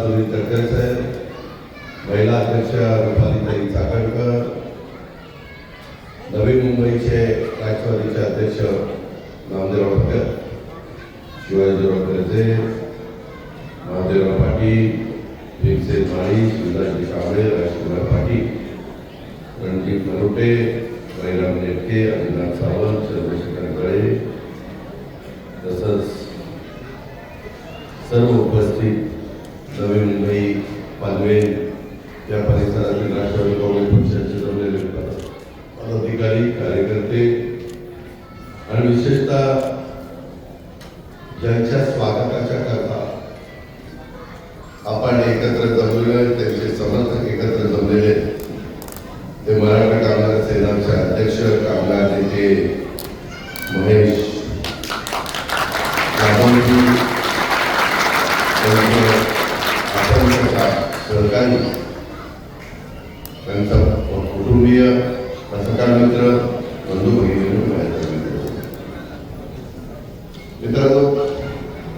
सुनील तटकरे साहेब, महिला अध्यक्ष रुपालीताई चाकणकर, नवी मुंबईचे राष्ट्रवादीचे अध्यक्ष नामदेवराव भगत, शिवाजीराव कर्जे, महादेवराव पाटील, भीमसेन माळी, शिवराज कांबळे, राजकुमार पाटील, रणजित नरोटे, बैराम नेटके, अभिनाथ सावंत, चंद्रशेखर गळे तसंच सर्व उपस्थित नवी मुंबई पालवेल या परिसरातील राष्ट्रवादी काँग्रेस पक्षाचे जमलेले पदाधिकारी, कार्यकर्ते आणि विशेषतः ज्यांच्या स्वागताच्या करता आपण एकत्र जमलेले, त्यांचे समर्थक एकत्र जमलेले, ते मराठा कामगार सेनाचे अध्यक्ष कामगार नेते महेश यादवजी, आपण सहकारी, त्यांचा कुटुंबीय, पत्रकार मित्र, बंधू भगिनी, मित्रांनो,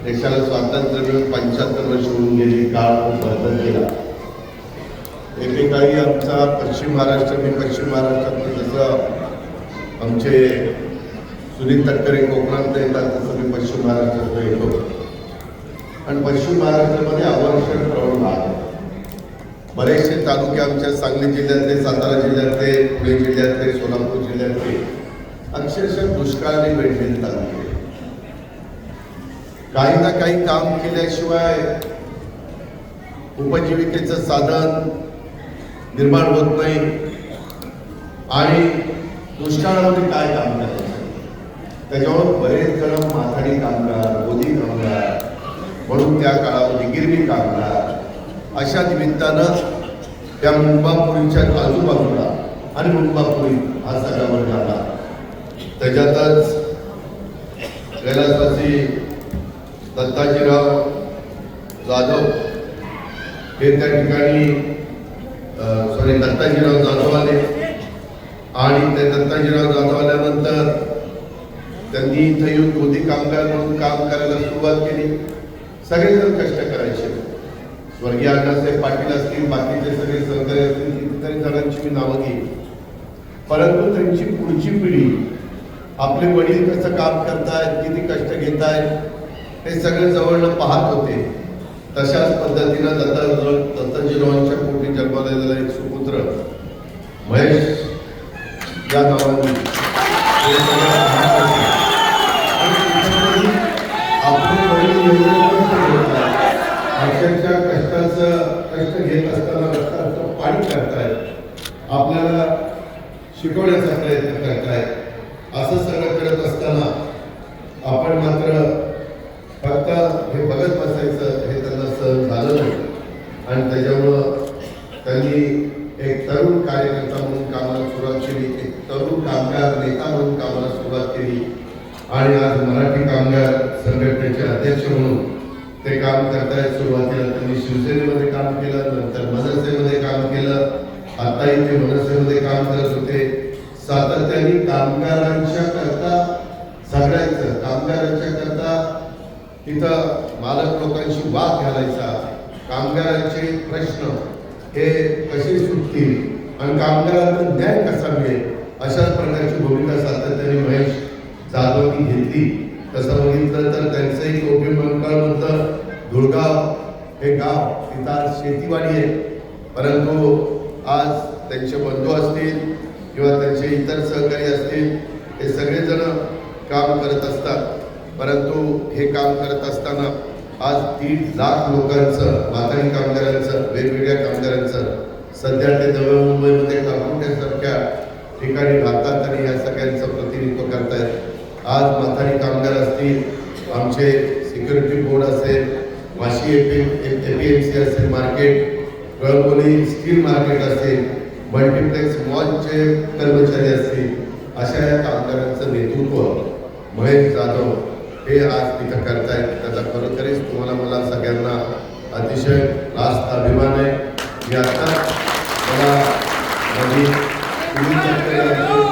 देशाला स्वातंत्र्य मिळून 75 वर्ष होऊन गेली. काळ खूप बदल केला. एकेकाळी आमचा पश्चिम महाराष्ट्र, मी पश्चिम महाराष्ट्रात, जसं आमचे सुनील तटकरे कोकणात येतात तसं मी पश्चिम महाराष्ट्रात येतो. आणि पश्चिम महाराष्ट्रामध्ये आवर्षण प्रवण आहे. बरेचसे तालुके आमच्या सांगली जिल्ह्यातले, सातारा जिल्ह्यातले, पुणे जिल्ह्यातले, सोलापूर जिल्ह्यातले अक्षरशः दुष्काळाने वेढलेले तालुके. काही ना काही काम केल्याशिवाय उपजीविकेचं साधन निर्माण होत नाही. आणि दुष्काळामध्ये काय काम करायचं, त्याच्यावर बरेच जण माथाडी कामगार, गोदी कामगार, म्हणून त्या काळामध्ये गिरणी कामगार, अशा निमित्तानं त्या मुंबापुरीच्या आजूबाजूला आणि मुंबापुरी हा सगळा वर्ग आला. त्याच्यातच कैलासवासी दत्ताजीराव जाधव हे त्या ठिकाणी दत्ताजीराव जाधव आले. आणि ते दत्ताजीराव जाधव आल्यानंतर त्यांनी इथं येऊन गोदी कामगार म्हणून काम करायला सुरुवात केली. सगळेजण कष्ट करायचे. स्वर्गीय अण्णासाहेब पाटील असतील, बाकीचे सगळे सहकारी असतील, कितीतरी जणांची मी नावं घेईन. परंतु त्यांची पुढची पिढी, आपले वडील कसं काम करतायत, किती कष्ट घेतायत, हे सगळे जवळनं पाहत होते. तशाच पद्धतीनं दत्ताजीरावांच्या पोटी जन्मलेला एक सुपुत्र महेश या नावाने अक्षरशः कष्ट घेत असताना रक्ताचं पाणी करतायत, आपल्याला शिकवण्याचा प्रयत्न करतायत. असं सगळं करत असताना आपण मात्र फक्त हे बघत बसायचं हे त्यांना सहन झालं नाही. आणि त्याच्यामुळं त्यांनी एक तरुण कार्यकर्ता म्हणून कामाला सुरुवात केली, एक तरुण कामगार नेता म्हणून कामाला सुरुवात केली. आणि आज मराठी कामगार संघटनेचे अध्यक्ष म्हणून ते काम करतायत. सुरुवातीला त्यांनी शिवसेनेमध्ये काम केलं, नंतर मनसेमध्ये काम केलं, आताही ते मनसेमध्ये काम करत होते. सातत्याने कामगारांच्या करता, सगळ्यांचं कामगारांच्या करता तिथं मालक लोकांशी वाद घालायचा, कामगारांचे प्रश्न हे कसे सुटतील आणि कामगारांना न्याय कसा मिळेल, अशाच प्रकारची भूमिका सातत्याने महेश जाधवनी घेतली. तसं बघितलं तर त्यांचंही कौटुंबिक मंडळामधलं धुळगाव हे गाव, तिथं शेतीवाडी आहे. परंतु आज त्यांचे बंधू असतील किंवा त्यांचे इतर सहकारी असतील, हे सगळेजण काम करत असतात. परंतु हे काम करत असताना आज 1.5 लाख लोकांचं, माथाडी कामगारांचं, वेगवेगळ्या कामगारांचं सध्या ते नवी मुंबईमध्ये काकुंट्यासारख्या ठिकाणी राहतात आणि या सगळ्यांचं प्रतिनिधित्व करतायत. आज माथाडी कामगार असतील, आमचे सिक्युरिटी बोर्ड असेल, वाशी APMC असेल मार्केट, गळगोली स्टील मार्केट असेल, मल्टीप्लेक्स मॉलचे कर्मचारी असतील, अशा या कामगारांचं नेतृत्व महेश जाधव हे आज तिथं करतायत. त्याचा खरोखरीच तुम्हाला मला सगळ्यांना अतिशय रास्त अभिमान आहे. मी आता मला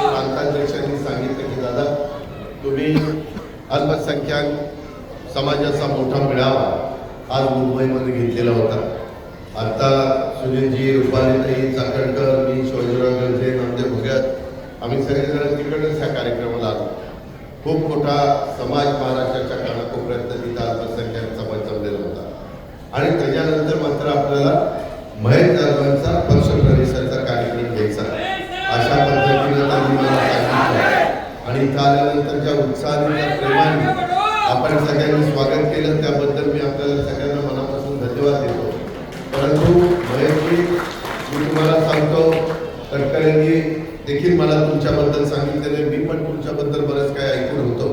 प्रांताध्यक्षांनी सांगितलं की दादा, तुम्ही अल्पसंख्याक समाजाचा मोठा मेळावा आज मुंबईमध्ये घेतलेला होता. आता सुनीलजी, रुपालीताई चाकणकर, मी शिवाजीराव गंजे, नामदेव भुग्यात आम्ही सगळेजण तिकडच ह्या कार्यक्रमाला आलो. खूप मोठा समाज महाराष्ट्राच्या कानाकोपऱ्यात तिथं अल्पसंख्याक समाज जमलेला होता. आणि त्याच्यानंतर मात्र आपल्याला महेश जाधवांचा पक्षप्रवेशाचा कार्यक्रम घ्यायचा अशा पद्धतीनं त्यांनी मला सांगितलं. आणि इथं आल्यानंतर ज्या उत्साहाने, त्या प्रेमाने आपण सगळ्यांनी स्वागत केलं त्याबद्दल मी आपल्याला सगळ्यांना मनापासून धन्यवाद देतो. परंतु महेशजी, मी तुम्हाला सांगतो, तटकरेंनी देखील मला तुमच्याबद्दल सांगितलेले, मी पण तुमच्याबद्दल बरंच काय ऐकून होतो.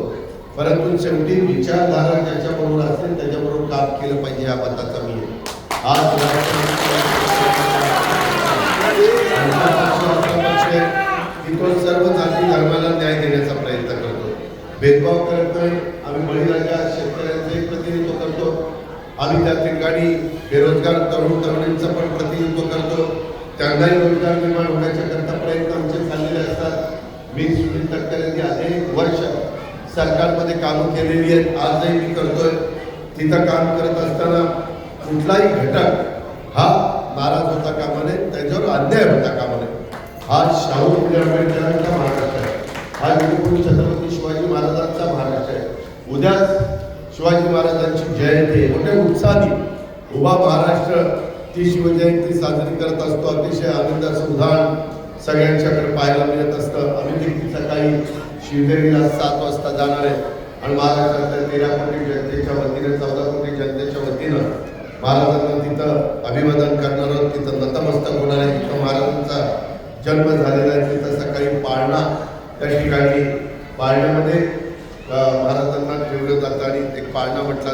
परंतु शेवटी विचारधारा ज्याच्याबरोबर असेल त्याच्याबरोबर काम केलं पाहिजे या मताचा मी आहे. आज की तो सर्व जाती धर्माला न्याय देण्याचा प्रयत्न करतो, भेदभाव करत नाही. आम्ही बळीराजा शेतकऱ्यांचे प्रतिनिधित्व करतो. आम्ही त्या ठिकाणी बेरोजगार तरुण तरुणींचं पण प्रतिनिधित्व करतो. त्यांनाही रोजगार निर्माण होण्याच्या करता प्रयत्न आमचे चाललेले असतात. मी सुनील तटकरेंनी अनेक वर्ष सरकारमध्ये कामं केलेली आहेत, आजही मी करतोय. तिथं काम करत असताना कुठलाही घटक हा नाराज होता कामा नये, त्याच्यावर अन्याय होता कामा नये. हा शाहू फुले आंबेडकरांचा महाराष्ट्र आहे, हा वीरपुरुष छत्रपती शिवाजी महाराजांचा महाराष्ट्र आहे. उद्या शिवाजी महाराजांची जयंती आहे, मोठ्या उत्साहाने उभा महाराष्ट्र ती शिवजयंती साजरी करत असतो. अतिशय आनंदाचं उदाहरण सगळ्यांच्याकडे पाहायला मिळत असतं. आम्ही देखील सकाळी शिवनेरीला 7 वाजता जाणार आहे आणि महाराष्ट्रातल्या 13 कोटी जनतेच्या वतीने, 14 कोटी जनतेच्या वतीनं महाराजांना तिथं अभिवादन करणार आहोत. तिथं नतमस्तक होणार आहे. तिथं महाराजांचा जन्म झालेला आहे. तिथं सकाळी पाळणा, त्या ठिकाणी पाळण्यामध्ये महाराजांना ठेवलं जातं आणि एक पाळणा म्हटला